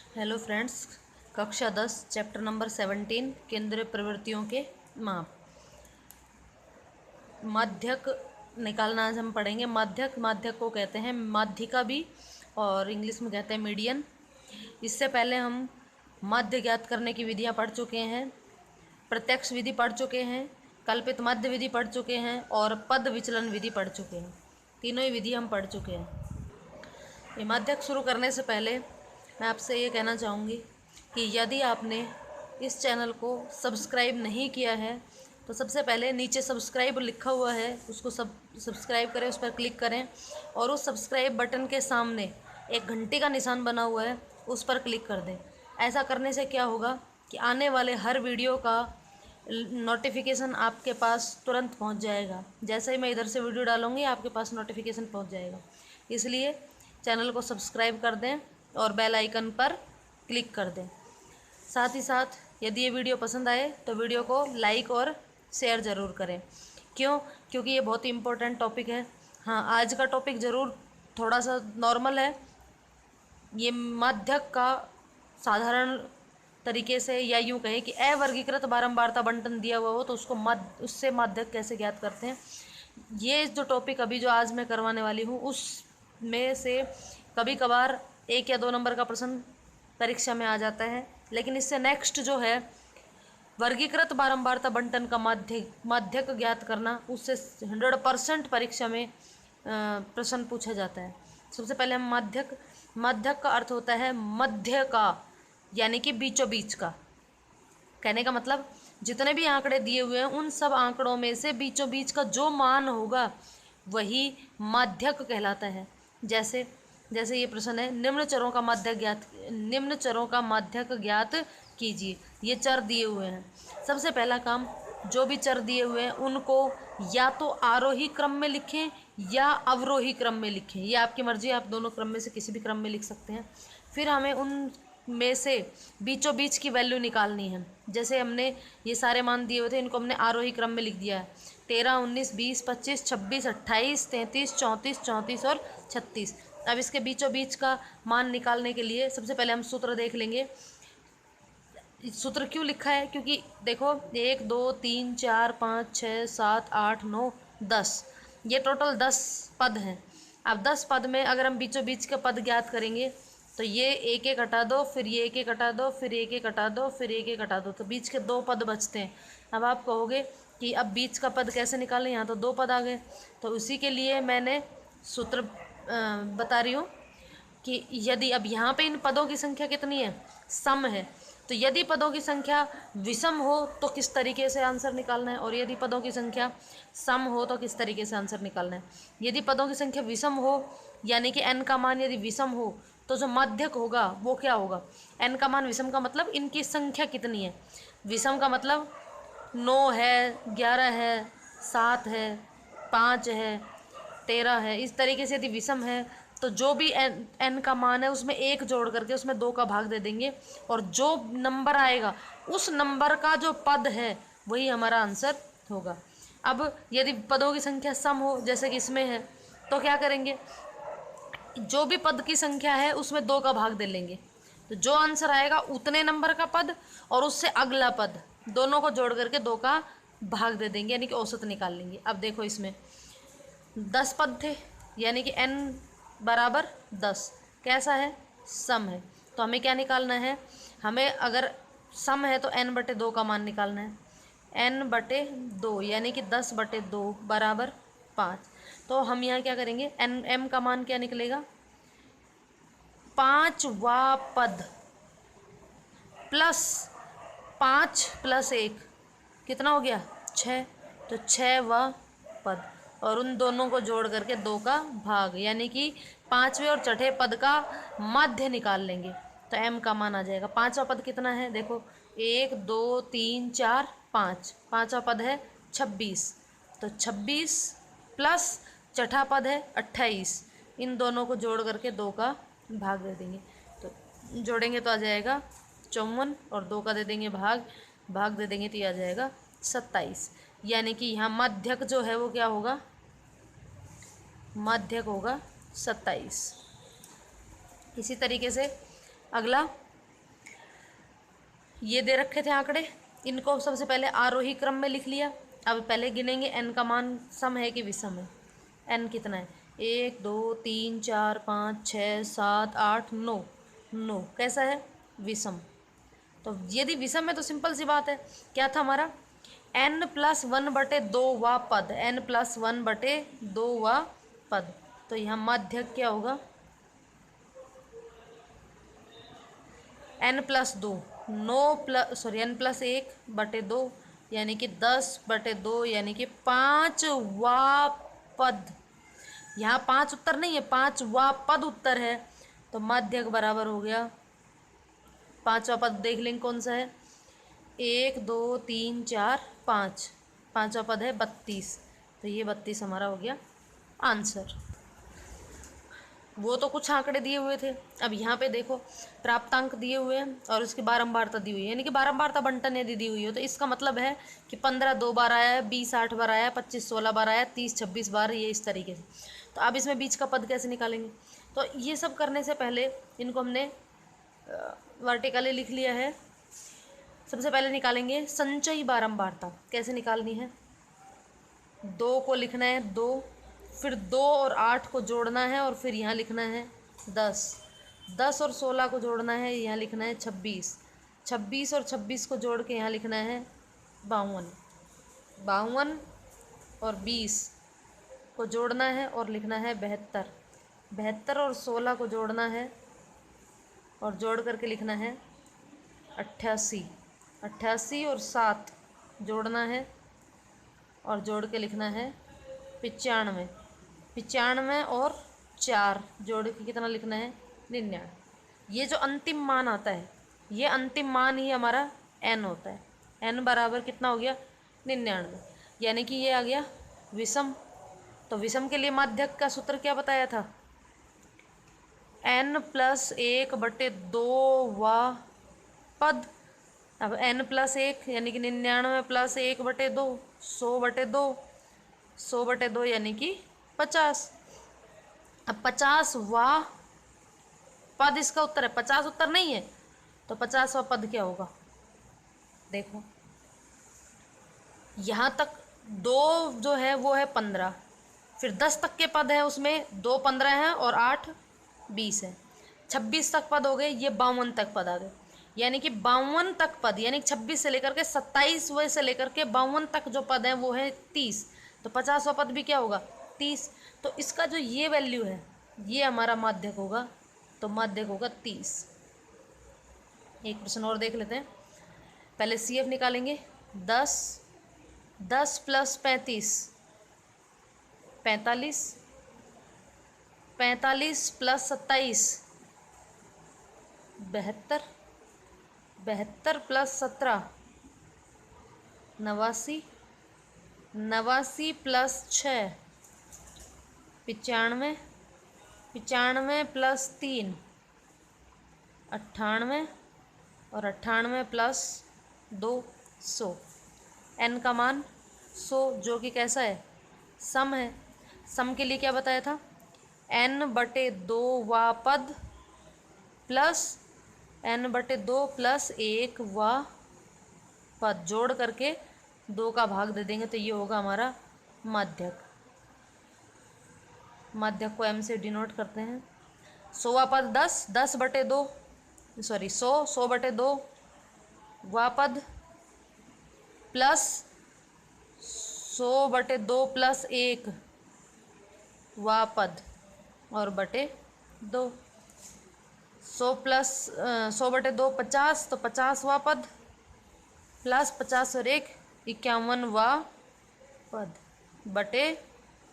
Hello friends, कक्षा 10 chapter number 17 केंद्रीय प्रवृत्तियों के माप। माध्यक निकालना आज हम पढ़ेंगे। माध्यक को कहते हैं माध्यिका भी, और इंग्लिश में कहते हैं मीडियन। इससे पहले हम माध्य ज्ञात करने की विधियां पढ़ चुके हैं, प्रत्यक्ष विधि पढ़ चुके हैं, कल्पित माध्य विधि पढ़ चुके हैं और पद विचलन विधि पढ़ चुके हैं। तीनों ही विधि हम पढ़ चुके हैं। ये माध्यक शुरू करने से पहले मैं आपसे ये कहना चाहूँगी कि यदि आपने इस चैनल को सब्सक्राइब नहीं किया है तो सबसे पहले नीचे सब्सक्राइब लिखा हुआ है, उसको सब्सक्राइब करें, उस पर क्लिक करें और उस सब्सक्राइब बटन के सामने एक घंटी का निशान बना हुआ है, उस पर क्लिक कर दें। ऐसा करने से क्या होगा कि आने वाले हर वीडियो का नोटिफिकेशन आपके पास तुरंत पहुंच जाएगा। जैसे ही मैं इधर से वीडियो डालूंगी आपके पास नोटिफिकेशन पहुंच जाएगा। इसलिए चैनल को सब्सक्राइब कर दें और बेल आइकन पर क्लिक कर दें। साथ ही साथ यदि ये वीडियो पसंद आए तो वीडियो को लाइक और शेयर ज़रूर करें। क्योंकि ये बहुत ही इम्पोर्टेंट टॉपिक है। हाँ, आज का टॉपिक ज़रूर थोड़ा सा नॉर्मल है। ये माध्यक का साधारण तरीके से, या यूँ कहें कि अवर्गीकृत बारंबारता बंटन दिया हुआ हो तो उससे माध्यक कैसे ज्ञात करते हैं, ये जो टॉपिक अभी जो आज मैं करवाने वाली हूँ उसमें से कभी कभार 1 या 2 नंबर का प्रश्न परीक्षा में आ जाता है। लेकिन इससे नेक्स्ट जो है वर्गीकृत बारंबारता बंटन का माध्यक ज्ञात करना, उससे 100% परीक्षा में प्रश्न पूछा जाता है। सबसे पहले हम माध्यक का अर्थ होता है मध्य का, यानी कि बीचों बीच का। कहने का मतलब जितने भी आंकड़े दिए हुए हैं उन सब आंकड़ों में से बीचों बीच का जो मान होगा वही माध्यक कहलाता है। जैसे ये प्रश्न है, निम्न चरों का माध्यक ज्ञात कीजिए। ये चर दिए हुए हैं। सबसे पहला काम, जो भी चर दिए हुए हैं उनको या तो आरोही क्रम में लिखें या अवरोही क्रम में लिखें। ये आपकी मर्जी, आप दोनों क्रम में से किसी भी क्रम में लिख सकते हैं। फिर हमें उन में से बीचों बीच की वैल्यू निकालनी है। जैसे हमने ये सारे मान दिए हुए थे, इनको हमने आरोही क्रम में लिख दिया है। 13, 19, 20, 25, 26, 28, 33, 34, 34 और 36। अब इसके बीचों बीच का मान निकालने के लिए सबसे पहले हम सूत्र देख लेंगे। सूत्र क्यों लिखा है, क्योंकि देखो 1, 2, 3, 4, 5, 6, 7, 8, 9, 10, ये टोटल 10 पद हैं। अब 10 पद में अगर हम बीचों बीच के पद ज्ञात करेंगे तो ये एक एक हटा दो, फिर ये एक एक हटा दो, फिर एक एक हटा दो, फिर एक एक हटा दो, तो बीच के 2 पद बचते हैं। अब आप कहोगे कि अब बीच का पद कैसे निकालें, यहाँ तो 2 पद आ गए। तो उसी के लिए मैंने सूत्र बता रही हूँ कि यदि अब यहाँ पे इन पदों की संख्या कितनी है, सम है, तो यदि पदों की संख्या विषम हो तो किस तरीके से आंसर निकालना है, और यदि पदों की संख्या सम हो तो किस तरीके से आंसर निकालना है। यदि पदों की संख्या विषम हो, यानी कि n का मान यदि विषम हो, तो जो माध्यक होगा वो क्या होगा। n का मान विषम का मतलब इनकी संख्या कितनी है। विषम का मतलब 9 है, 11 है, 7 है, 5 है, 13 है। इस तरीके से यदि विषम है तो जो भी n का मान है उसमें 1 जोड़ करके उसमें 2 का भाग दे देंगे, और जो नंबर आएगा उस नंबर का जो पद है वही हमारा आंसर होगा। अब यदि पदों की संख्या सम हो, जैसे कि इसमें है, तो क्या करेंगे, जो भी पद की संख्या है उसमें 2 का भाग दे लेंगे, तो जो आंसर आएगा उतने नंबर का पद और उससे अगला पद, दोनों को जोड़ करके 2 का भाग दे देंगे, यानी कि औसत निकाल लेंगे। अब देखो इसमें 10 पद थे, यानी कि n बराबर 10 कैसा है, सम है। तो हमें क्या निकालना है, हमें अगर सम है तो n/2 का मान निकालना है। n/2 यानी कि 10/2 बराबर 5। तो हम यहाँ क्या करेंगे, m का मान क्या निकलेगा, 5वां पद प्लस 5 + 1 कितना हो गया, 6, तो 6वां पद, और उन दोनों को जोड़ करके 2 का भाग, यानी कि 5वें और छठे पद का माध्य निकाल लेंगे तो m का मान आ जाएगा। 5वां पद कितना है, देखो 1, 2, 3, 4, 5, 5वां पद है 26, तो 26 प्लस छठा पद है 28, इन दोनों को जोड़ करके 2 का भाग दे देंगे, तो जोड़ेंगे तो आ जाएगा 54, और 2 का दे देंगे भाग दे देंगे तो ये आ जाएगा 27। यानी कि यहाँ माध्यक जो है वो क्या होगा, माध्यक होगा 27। इसी तरीके से अगला ये दे रखे थे आंकड़े, इनको सबसे पहले आरोही क्रम में लिख लिया। अब पहले गिनेंगे एन का मान सम है कि विषम है। एन कितना है, 1 2 3 4 5 6 7 8 9। 9 कैसा है, विषम। तो यदि विषम है तो सिंपल सी बात है, क्या था हमारा, n+1/2 पद, n+1/2 पद। तो यहाँ माध्यक क्या होगा, n+2, n+1/2 यानी कि 10/2 यानी कि 5वां पद। यहाँ 5 उत्तर नहीं है, 5वां पद उत्तर है। तो माध्यक बराबर हो गया, 5वां पद देख लेंगे कौन सा है, 1 2 3 4 5, 5वां पद है 32। तो ये 32 हमारा हो गया आंसर। वो तो कुछ आंकड़े दिए हुए थे, अब यहाँ पे देखो प्राप्तांक दिए हुए हैं और उसकी बारंबारता दी हुई है, यानी कि बारंबारता बंटन यदि दी हुई हो तो इसका मतलब है कि 15 2 बार आया है, 20 8 बार आया है, 25 16 बार आया है, 30 26 बार, ये इस तरीके से। तो अब इसमें बीच का पद कैसे निकालेंगे, तो ये सब करने से पहले इनको हमने वर्टिकली लिख लिया है। सबसे पहले निकालेंगे संचयी बारंबारता, कैसे निकालनी है, 2 को लिखना है 2, फिर 2 और 8 को जोड़ना है और फिर यहाँ लिखना है 10, 10 और 16 को जोड़ना है, यहाँ लिखना है 26, 26 और 26 को जोड़ के यहाँ लिखना है 52, 52 और 20 को जोड़ना है और लिखना है 72, 72 और 16 को जोड़ना है और जोड़ करके लिखना है 88, 88 और 7 जोड़ना है और जोड़ के लिखना है 95, 95 और 4 जोड़ के कितना लिखना है 99। ये जो अंतिम मान आता है, ये अंतिम मान ही हमारा n होता है। n बराबर कितना हो गया 99, यानी कि ये आ गया विषम। तो विषम के लिए माध्यक का सूत्र क्या बताया था, n+1/2 पद। अब n+1 यानी कि 99 + 1/2, 100/2, 100/2 यानी कि 50। अब 50वां पद इसका उत्तर है, 50 उत्तर नहीं है तो 50वां पद क्या होगा, देखो यहाँ तक 2 जो है वो है 15, फिर 10 तक के पद है उसमें 2 15 हैं और 8 20 है, 26 तक पद हो गए, ये 52 तक पद आ गए, यानी कि 52 तक पद, यानी 26 से लेकर के 27वें से लेकर के 52 तक जो पद हैं वो है 30। तो 50वां पद भी क्या होगा 30। तो इसका जो ये वैल्यू है ये हमारा माध्यक होगा, तो माध्यक होगा 30। एक प्रश्न और देख लेते हैं, पहले CF निकालेंगे, 10 10 + 35 45, 45 + 27 72, 72 + 17 89, 89 + 6 95, 95 + 3 98 और 98 + 2 100। n का मान 100 जो कि कैसा है, सम है। सम के लिए क्या बताया था, n/2 पद प्लस n/2 + 1 पद जोड़ करके 2 का भाग दे देंगे तो ये होगा हमारा माध्यक। माध्यक को m से डिनोट करते हैं। 100वां पद 10, 10/2 सॉरी 100, 100/2 पद प्लस 100/2 + 1 पद और बटे 2, 100 + 100/2 50, तो 50वां पद प्लस 50 और 1 51वां पद बटे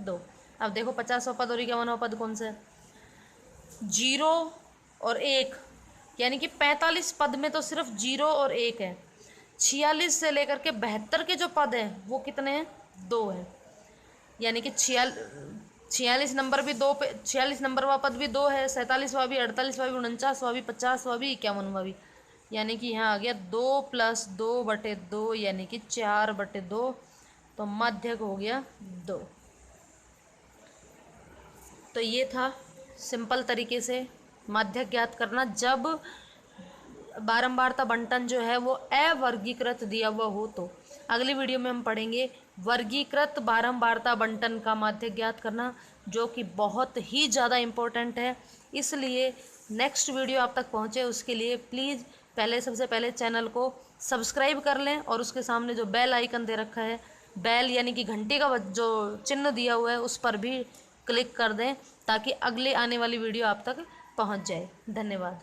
2। अब देखो 50वां पद और 51वां पद कौन सा है, 0 और 1, यानी कि 45 पद में तो सिर्फ 0 और 1 है। 46 से लेकर के 72 के जो पद हैं वो कितने हैं, 2 है, यानी कि 46 नंबर भी 2 पे, 46 नंबर पद भी 2 है, 47वां भी, 48वां भी, 49वां भी, 50वां भी, 51वां भी, यानी कि यहाँ आ गया 2 + 2/2 यानी कि 4/2। तो माध्यक हो गया 2। तो ये था सिंपल तरीके से माध्यक ज्ञात करना, जब बारंबारता बंटन जो है वो अवर्गीकृत दिया हुआ हो तो। अगली वीडियो में हम पढ़ेंगे वर्गीकृत बारंबारता बंटन का माध्य ज्ञात करना, जो कि बहुत ही ज़्यादा इम्पोर्टेंट है। इसलिए नेक्स्ट वीडियो आप तक पहुँचे उसके लिए प्लीज़ सबसे पहले चैनल को सब्सक्राइब कर लें और उसके सामने जो बेल आइकन दे रखा है, बेल यानी कि घंटी का जो चिन्ह दिया हुआ है, उस पर भी क्लिक कर दें ताकि अगले आने वाली वीडियो आप तक पहुंच जाए। धन्यवाद।